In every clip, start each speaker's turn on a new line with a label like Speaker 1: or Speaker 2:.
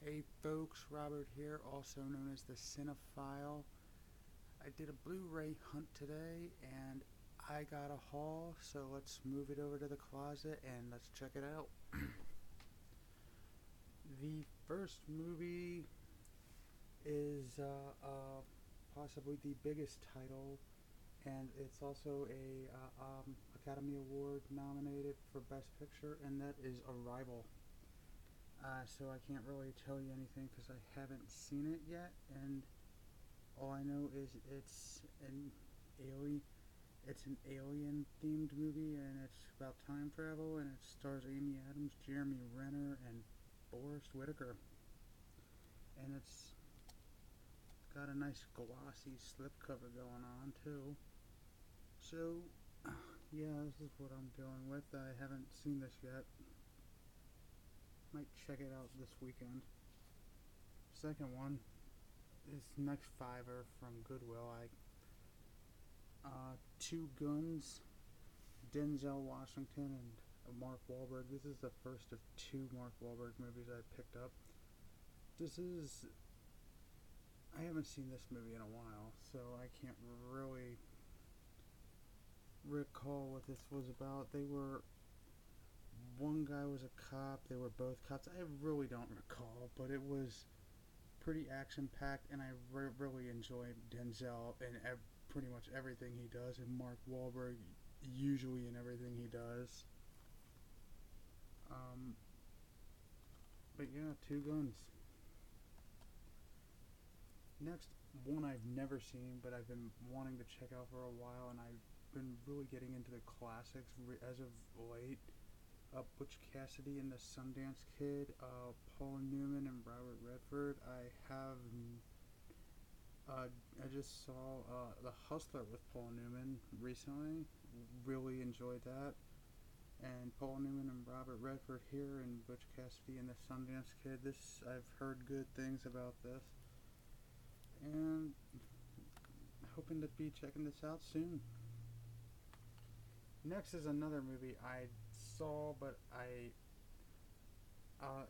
Speaker 1: Hey folks, Robert here, also known as the Cinephile. I did a Blu-ray hunt today and I got a haul, so let's move it over to the closet and let's check it out. The first movie is possibly the biggest title, and it's also a Academy Award nominated for Best Picture, and that is Arrival. So I can't really tell you anything because I haven't seen it yet, and all I know is alien, it's an alien themed movie, and it's about time travel, and it stars Amy Adams, Jeremy Renner, and Boris Whitaker, and it's got a nice glossy slipcover going on too. So yeah, this is what I'm dealing with. I haven't seen this yet. Might check it out this weekend. Second one is next fiver from Goodwill. Two Guns, Denzel Washington and Mark Wahlberg. This is the first of two Mark Wahlberg movies I picked up. I haven't seen this movie in a while, so I can't really recall what this was about. One guy was a cop, they were both cops. I really don't recall, but it was pretty action packed, and I really enjoyed Denzel in pretty much everything he does, and Mark Wahlberg usually in everything he does. Um, but yeah, Two Guns. Next, one I've never seen, but I've been wanting to check out for a while, and I've been really getting into the classics as of late. Butch Cassidy and the Sundance Kid, Paul Newman and Robert Redford. I just saw The Hustler with Paul Newman recently. Really enjoyed that. And Paul Newman and Robert Redford here, and Butch Cassidy and the Sundance Kid. I've heard good things about this, and hoping to be checking this out soon. Next is another movie I saw, but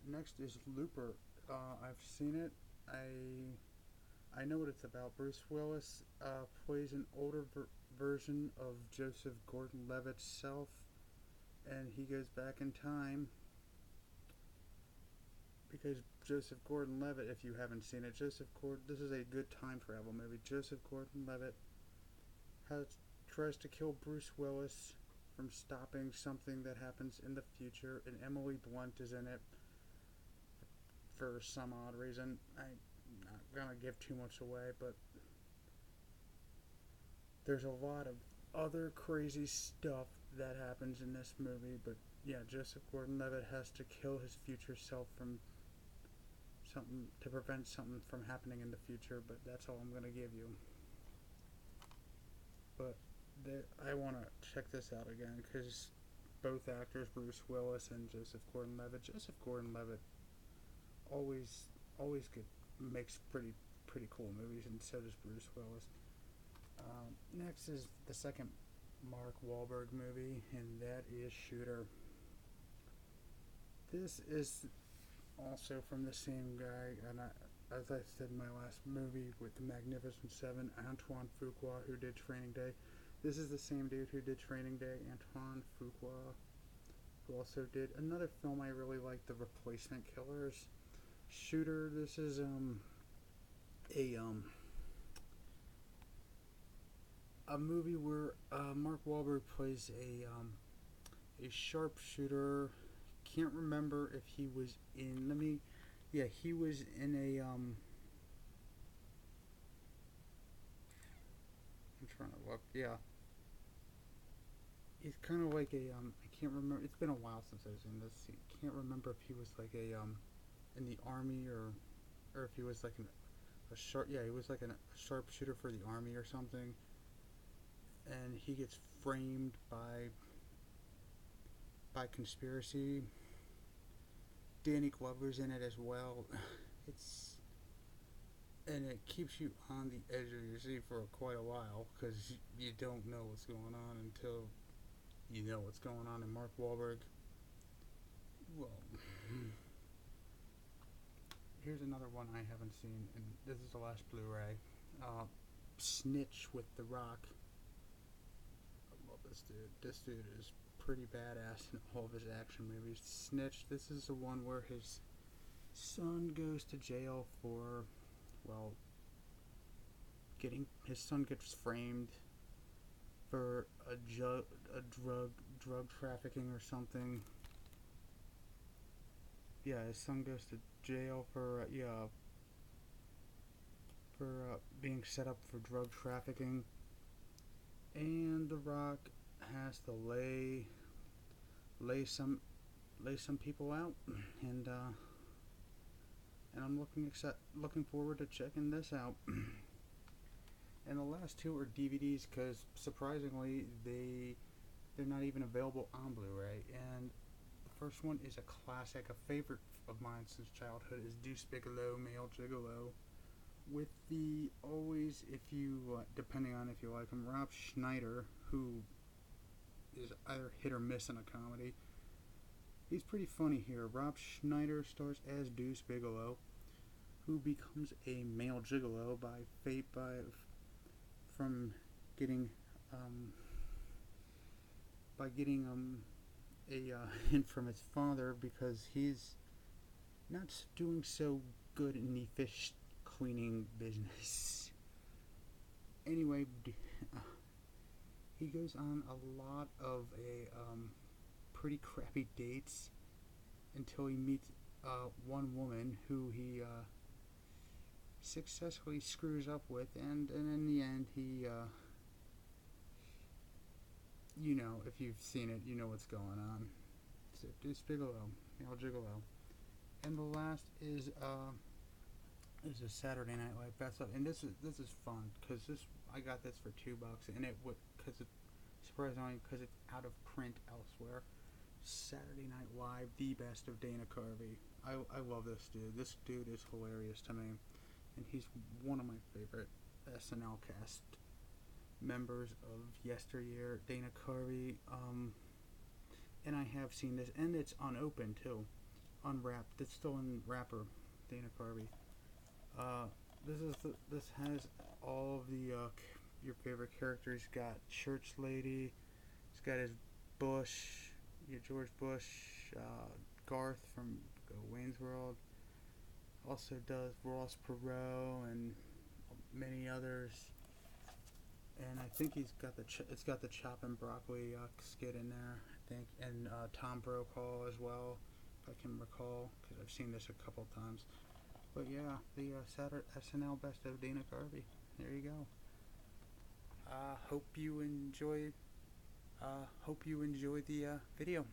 Speaker 1: next is Looper. I've seen it. I know what it's about. Bruce Willis plays an older version of Joseph Gordon-Levitt's self, and he goes back in time because Joseph Gordon-Levitt, if you haven't seen it, this is a good time travel movie. Joseph Gordon-Levitt has tries to kill Bruce Willis from stopping something that happens in the future, and Emily Blunt is in it for some odd reason. I'm not gonna give too much away, but there's a lot of other crazy stuff that happens in this movie. But yeah, Joseph Gordon-Levitt has to kill his future self from something to prevent something from happening in the future. But that's all I'm gonna give you. But I want to check this out again because both actors, Bruce Willis and Joseph Gordon-Levitt. Joseph Gordon-Levitt always makes pretty cool movies, and so does Bruce Willis. Next is the second Mark Wahlberg movie, and that is Shooter. This is also from the same guy, and as I said in my last movie with the Magnificent Seven, Antoine Fuqua, who did Training Day. This is the same dude who did Training Day, Antoine Fuqua, who also did another film I really like, The Replacement Killers. Shooter. This is a movie where Mark Wahlberg plays a sharpshooter. Can't remember if he was in. Yeah, he was in a I'm trying to look. Yeah, he's kind of like I can't remember. It's been a while since I've seen this. I can't remember if he was like in the army, or if he was like a sharp. Yeah, he was like a sharpshooter for the army or something. And he gets framed by conspiracy. Danny Glover's in it as well. It's and it keeps you on the edge of your seat for quite a while because you don't know what's going on until you know what's going on. And Mark Wahlberg, well, here's another one I haven't seen, and this is the last Blu-ray. Snitch with The Rock. I love this dude. This dude is pretty badass in all of his action movies. Snitch, this is the one where his son goes to jail for, well, his son gets framed for a drug trafficking or something. Yeah, his son goes to jail for being set up for drug trafficking, and The Rock has to lay some people out, and I'm looking forward to checking this out. And the last two are DVDs, because surprisingly they're not even available on Blu-ray. And the first one is a classic, a favorite of mine since childhood, is Deuce Bigalow, Male Gigolo, with the always, if you depending on if you like him, Rob Schneider, who is either hit or miss in a comedy. He's pretty funny here. Rob Schneider stars as Deuce Bigalow, who becomes a male gigolo by fate, from getting a hint from his father, because he's not doing so good in the fish cleaning business. Anyway, he goes on a lot of pretty crappy dates until he meets one woman who he successfully screws up with, and in the end he you know, if you've seen it, you know what's going on. So Deuce Bigalow, Male Gigolo. And the last is a Saturday Night Live best of, and this is fun, because I got this for $2, and because it's out of print elsewhere. Saturday Night Live, the best of Dana Carvey. I love this dude. This dude is hilarious to me, and he's one of my favorite SNL cast members of yesteryear. Dana Carvey, and I have seen this, and it's unopened too, unwrapped. It's still in wrapper. Dana Carvey. This has all of the your favorite characters. He's got Church Lady. He's got his Bush, George Bush, Garth from Wayne's World. Also does Ross Perot and many others. And I think it's got the Chop and Broccoli skit in there, I think, and Tom Brokaw as well, if I can recall, because I've seen this a couple times. But yeah, the Saturday SNL Best of Dana Carvey. There you go. Hope you enjoyed the video.